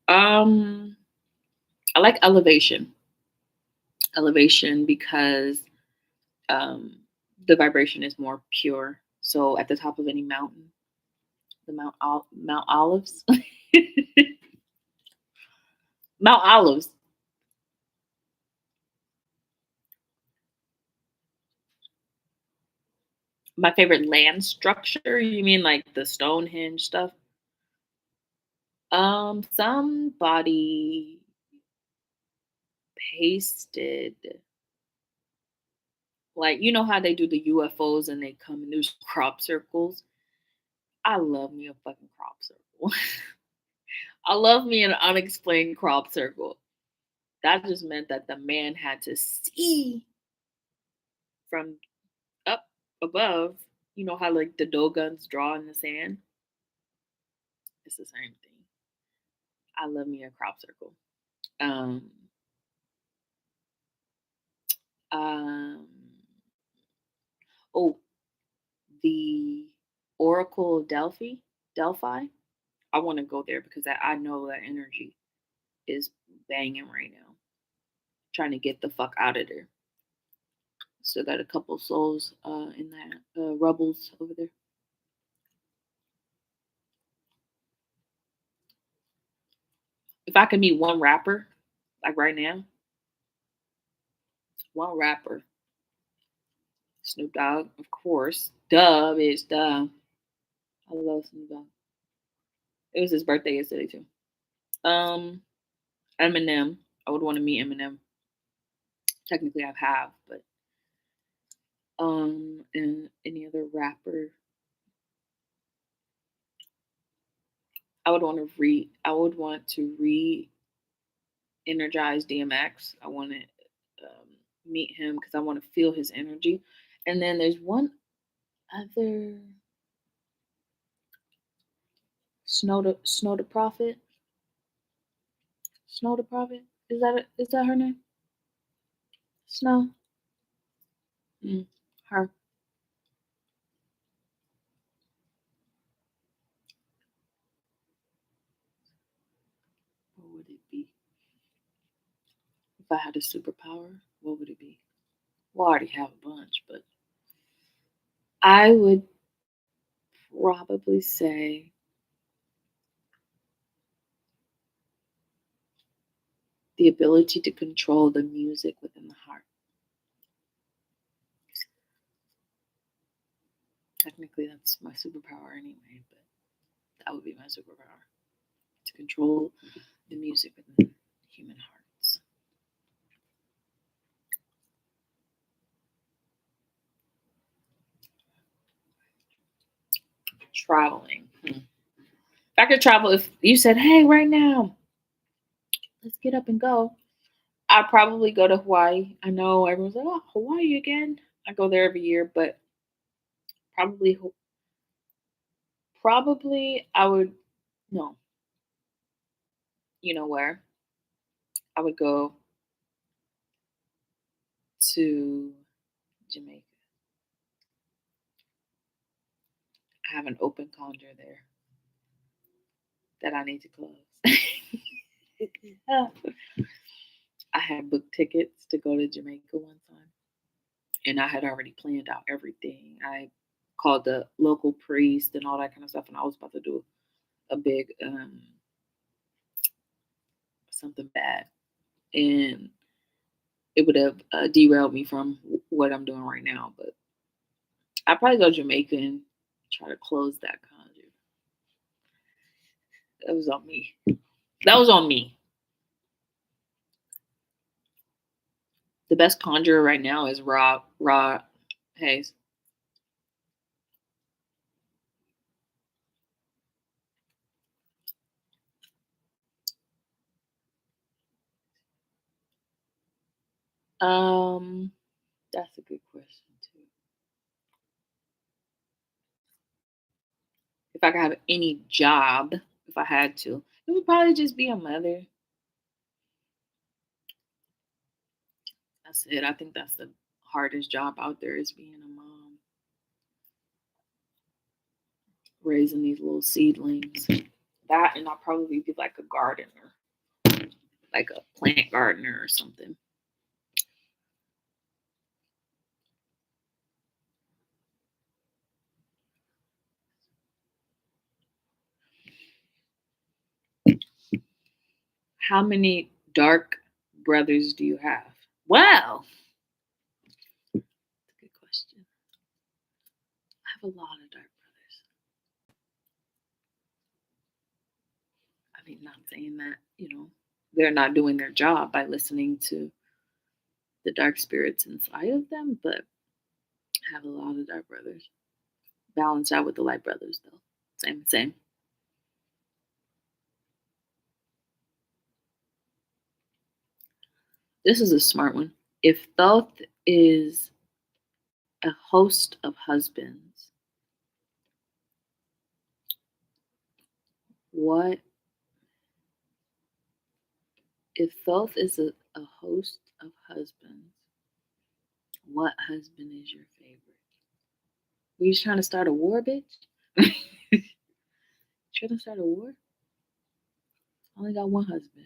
I like Elevation. Elevation because the vibration is more pure. So at the top of any mountain, the Mount Olives, Mount Olives. My favorite land structure? You mean like the Stonehenge stuff? Somebody pasted, like, you know how they do the UFOs and they come in those crop circles? I love me a fucking crop circle. I love me an unexplained crop circle. That just meant that the man had to see from up above. You know how like the Dogons draw in the sand? It's the same thing. I love me a crop circle. Um, um, oh, the Oracle of Delphi. I want to go there because I know that energy is banging right now. Trying to get the fuck out of there. Still got a couple souls in that rubbles over there. If I could meet one rapper, like right now, one rapper, Snoop Dogg, of course. Duh, bitch, duh. I love Snoop Dogg. It was his birthday yesterday too. Um, Eminem. I would want to meet Eminem. Technically, I have, but and any other rapper, I would want to re. I would want to re-energize DMX. I want to meet him because I want to feel his energy. And then there's one other Snow the Prophet. Snow the Prophet. Is that her name? Snow. Her. What would it be? If I had a superpower, what would it be? Well, I already have a bunch, but I would probably say the ability to control the music within the heart. Technically, that's my superpower anyway, but that would be my superpower to control the music within human hearts. Traveling. If I could travel, if you said, hey, right now, let's get up and go, I'd probably go to Hawaii. I know everyone's like, oh, Hawaii again. I go there every year, but probably, probably I would, no, you know where? I would go to Jamaica. I have an open conjure there that I need to close. I had booked tickets to go to Jamaica one time, and I had already planned out everything. I called the local priest and all that kind of stuff, and I was about to do a big something bad, and it would have derailed me from what I'm doing right now. But I'd probably go to Jamaica and try to close that conjure. That was on me. That was on me. The best conjurer right now is Raw Hayes. Um, that's a good question too. If I could have any job, if I had to, it would probably just be a mother. That's it. I think that's the hardest job out there is being a mom, raising these little seedlings. That and I'll probably be like a gardener, like a plant gardener or something. How many dark brothers do you have? Well, that's a good question. I have a lot of dark brothers. I mean, not saying that, they're not doing their job by listening to the dark spirits inside of them, but I have a lot of dark brothers. Balance out with the light brothers, though. Same, same. This is a smart one. If Thoth is a host of husbands, what if Thoth is a host of husbands? What husband is your favorite? Were you trying to start a war, bitch? Trying to start a war? I only got one husband.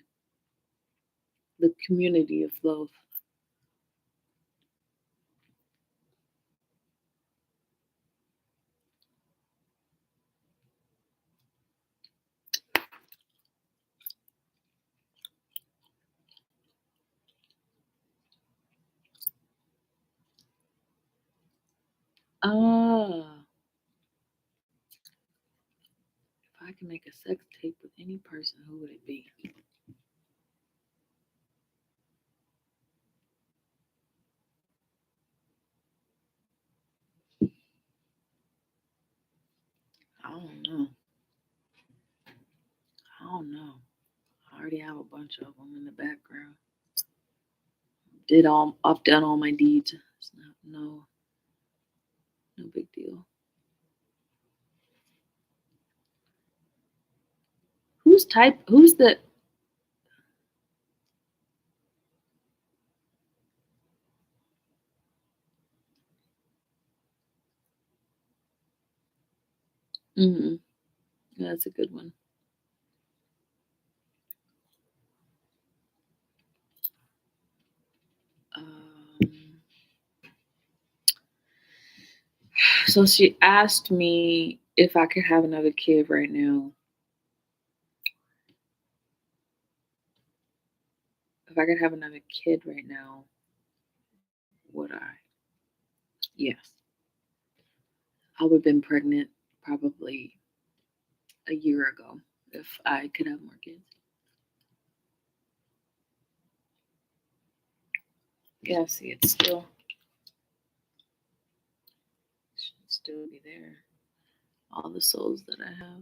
The community of Thoth. Ah, if I can make a sex tape with any person, who would it be? I don't know. I don't know. I already have a bunch of them in the background. I've done all my deeds. It's not, no big deal. Who's the, mm yeah, that's a good one. Um, so she asked me if I could have another kid right now. If I could have another kid right now, would I? Yes. I would have been pregnant probably a year ago if I could have more kids. Yeah, see, it should still be there. All the souls that I have.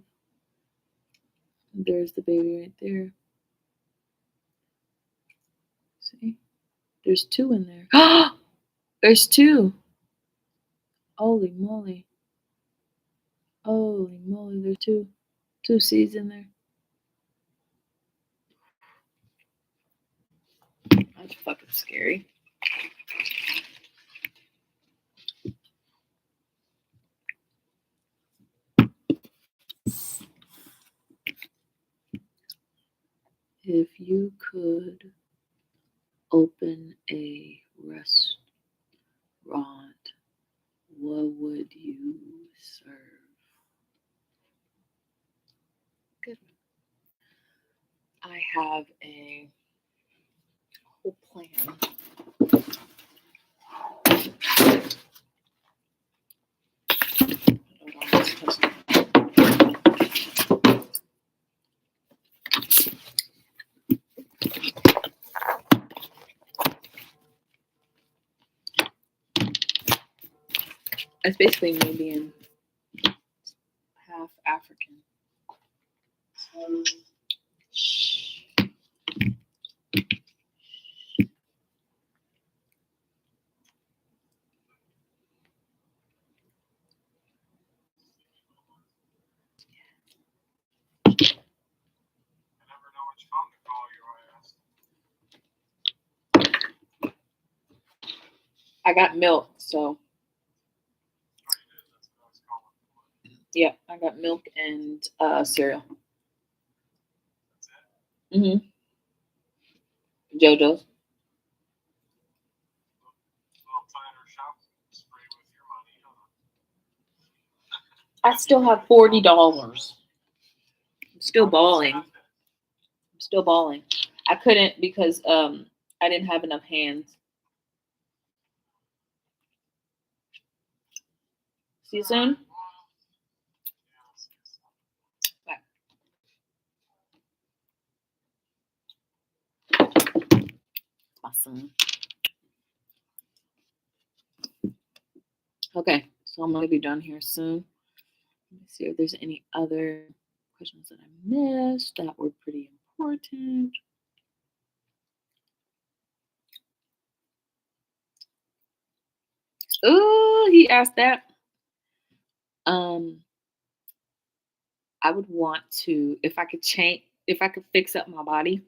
There's the baby right there. See? There's two in there. There's two. Holy moly. Holy moly, there's two seeds in there. That's fucking scary. If you could open a restaurant, what would you serve? Good. I have a whole plan. It's basically me being half African. I got milk, so yeah, I got milk and cereal. Mm-hmm. JoJo's. I still have $40. I'm still balling. I'm still balling. I couldn't because I didn't have enough hands. See you soon. Bye. Awesome. Okay, so I'm gonna be done here soon. Let me see if there's any other questions that I missed that were pretty important. Oh, he asked that. Um, I would want to, if I could fix up my body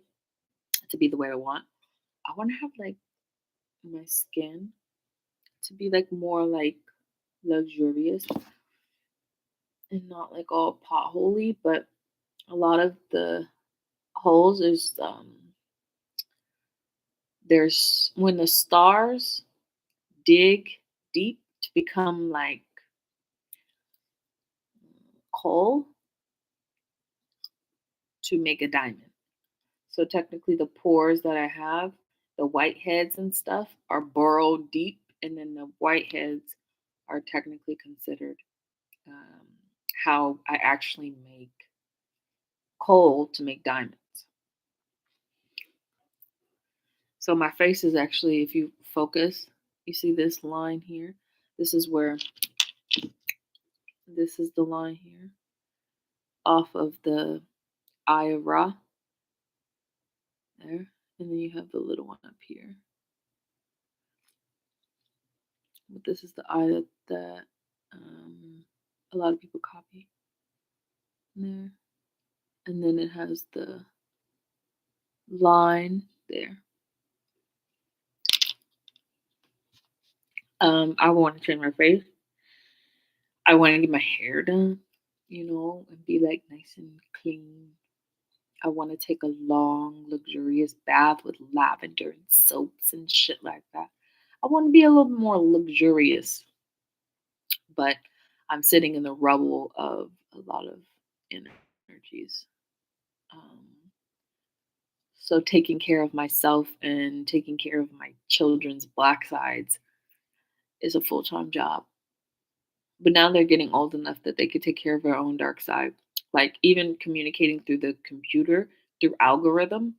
to be the way I want. I want to have like my skin to be like more like luxurious and not like all potholy, but a lot of the holes is there's when the stars dig deep to become like coal to make a diamond. So technically the pores that I have, the whiteheads and stuff are burrowed deep, and then the whiteheads are technically considered um, how I actually make coal to make diamonds. So my face is actually, if you focus, you see this line here. This is where, this is the line here off of the eye of Ra. There. And then you have the little one up here. But this is the eye that a lot of people copy there. And then it has the line there. I want to change my face. I want to get my hair done, and be like nice and clean. I want to take a long, luxurious bath with lavender and soaps and shit like that. I want to be a little more luxurious, but I'm sitting in the rubble of a lot of energies. Um, so taking care of myself and taking care of my children's black sides is a full-time job. But now they're getting old enough that they could take care of their own dark side. Like even communicating through the computer, through algorithm,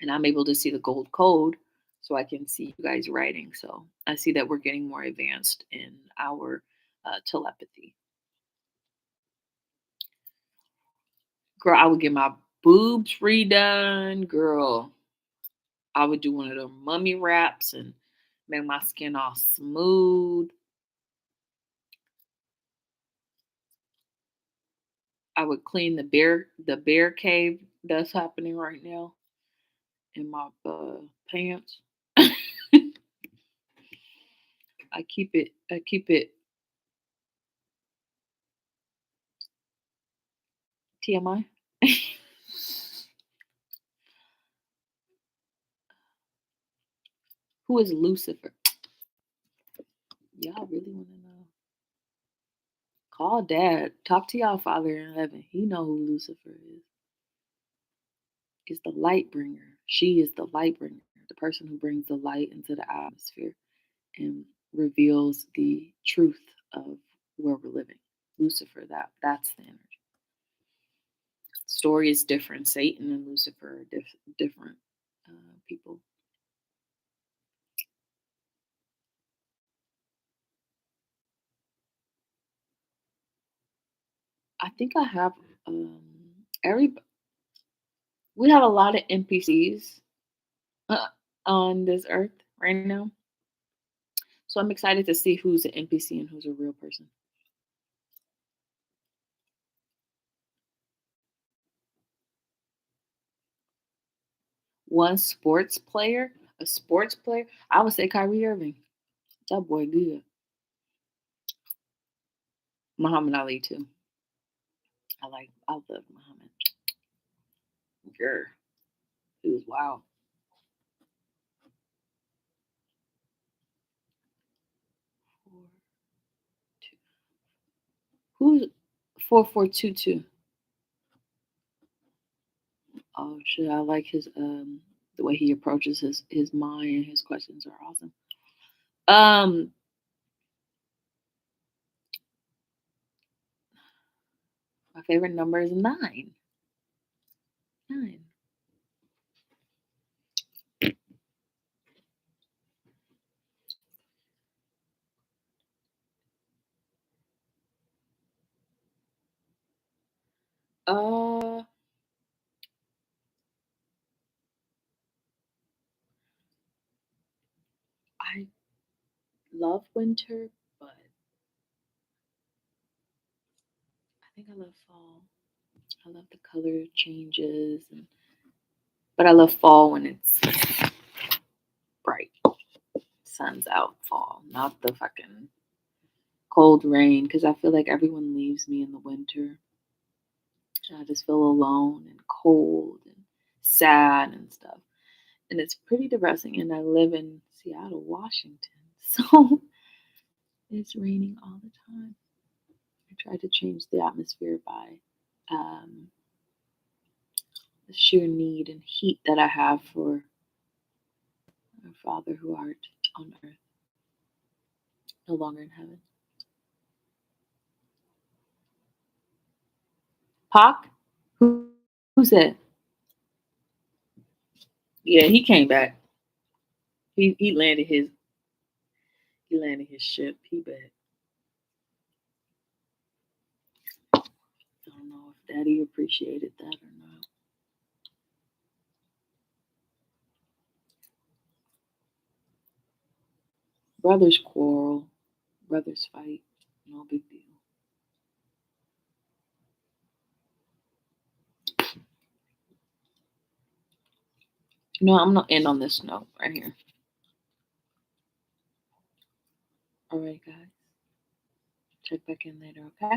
and I'm able to see the gold code so I can see you guys writing. So I see that we're getting more advanced in our telepathy. Girl, I would get my boobs redone. Girl, I would do one of them mummy wraps and make my skin all smooth. I would clean the bear cave that's happening right now in my pants. I keep it TMI. Who is Lucifer? Y'all really want to know? Call dad. Talk to y'all father in heaven. He know who Lucifer is. Is the light bringer. She is the light bringer. The person who brings the light into the atmosphere and reveals the truth of where we're living. Lucifer, that's the energy. Story is different. Satan and Lucifer are different people. I think I have every. We have a lot of NPCs uh, on this earth right now, so I'm excited to see who's an NPC and who's a real person. One sports player, a sports player. I would say Kyrie Irving. That boy good. Muhammad Ali too. I love Muhammad. Girl, he was wild. 4-2. Who's 4422? Oh shit, I like his the way he approaches his mind and his questions are awesome. Um my favorite number is 9. 9. Uh I love winter, but I think I love fall. I love the color changes but I love fall when it's bright. Sun's out fall, not the fucking cold rain because I feel like everyone leaves me in the winter. And I just feel alone and cold and sad and stuff. And it's pretty depressing. And I live in Seattle, Washington. So it's raining all the time. I try to change the atmosphere by um, the sheer need and heat that I have for our Father who art on earth, no longer in heaven. Pac? Who's that? Yeah, he came back. He landed his ship. He back. I don't know if Daddy appreciated that or not. Brothers quarrel. Brothers fight. No big deal. No, I'm not end on this note right here. All right, guys. Check back in later, okay?